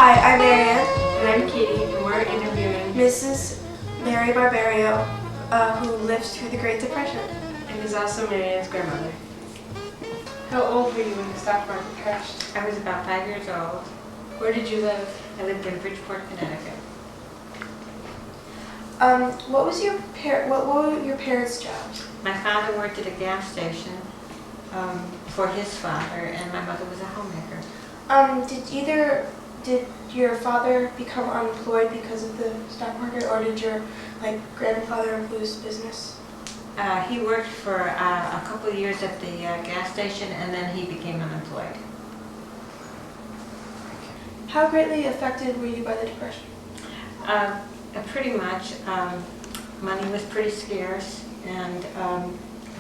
Hi, I'm Marianne. And I'm Katie, and we're interviewing Mrs. Mary Barberio, who lived through the Great Depression. and is also Marianne's grandmother. How old were you when the stock market crashed? I was about 5 years old. Where did you live? I lived in Bridgeport, Connecticut. What were your parents' jobs? My father worked at a gas station for his father, and my mother was a homemaker. Did your father become unemployed because of the stock market, or did your grandfather lose business? He worked for a couple of years at the gas station, and then he became unemployed. How greatly affected were you by the depression? Pretty much. Money was pretty scarce, and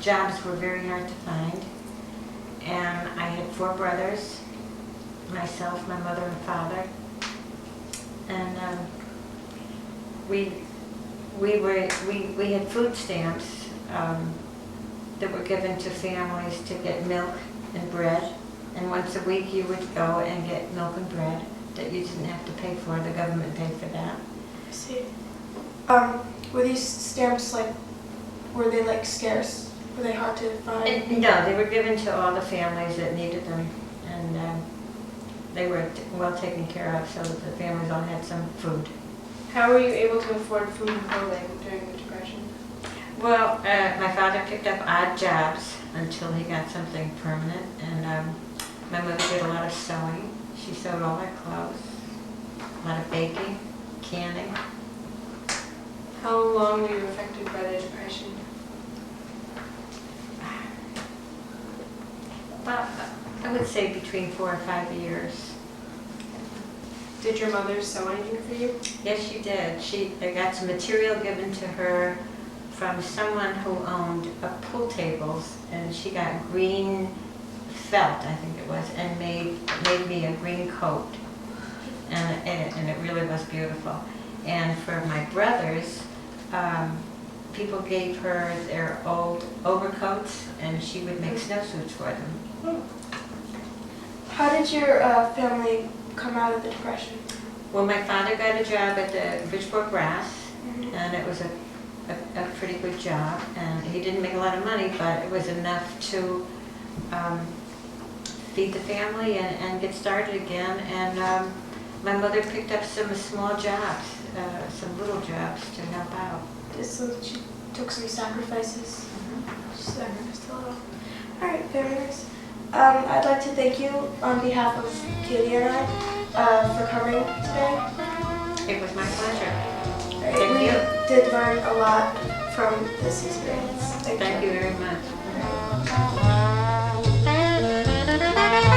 jobs were very hard to find. And I had 4 brothers, myself, my mother, and father. And we had food stamps that were given to families to get milk and bread. And once a week you would go and get milk and bread that you didn't have to pay for. The government paid for that. I see. Were these stamps were they scarce? Were they hard to find? No, they were given to all the families that needed them, and they were well taken care of, so that the families all had some food. How were you able to afford food and clothing during the Depression? Well, my father picked up odd jobs until he got something permanent, and my mother did a lot of sewing. She sewed all our clothes, a lot of baking, canning. How long were you affected by the Depression? Well, I would say between 4 or 5 years. Did your mother sew anything for you? Yes, she did. I got some material given to her from someone who owned pool tables, and she got green felt, I think it was, and made me a green coat, and it really was beautiful. And for my brothers, people gave her their old overcoats, and she would make snowsuits for them. How did your family come out of the Depression? Well, my father got a job at the Bridgeport Brass, and it was a pretty good job, and he didn't make a lot of money, but it was enough to feed the family and get started again. And my mother picked up some small jobs, some little jobs to help out. So she took some sacrifices. She sacrificed a lot. All right, very nice. I'd like to thank you on behalf of Katie and I for coming today. It was my pleasure. All right, Thank we you. did learn a lot from this experience. Thank you very much. All right.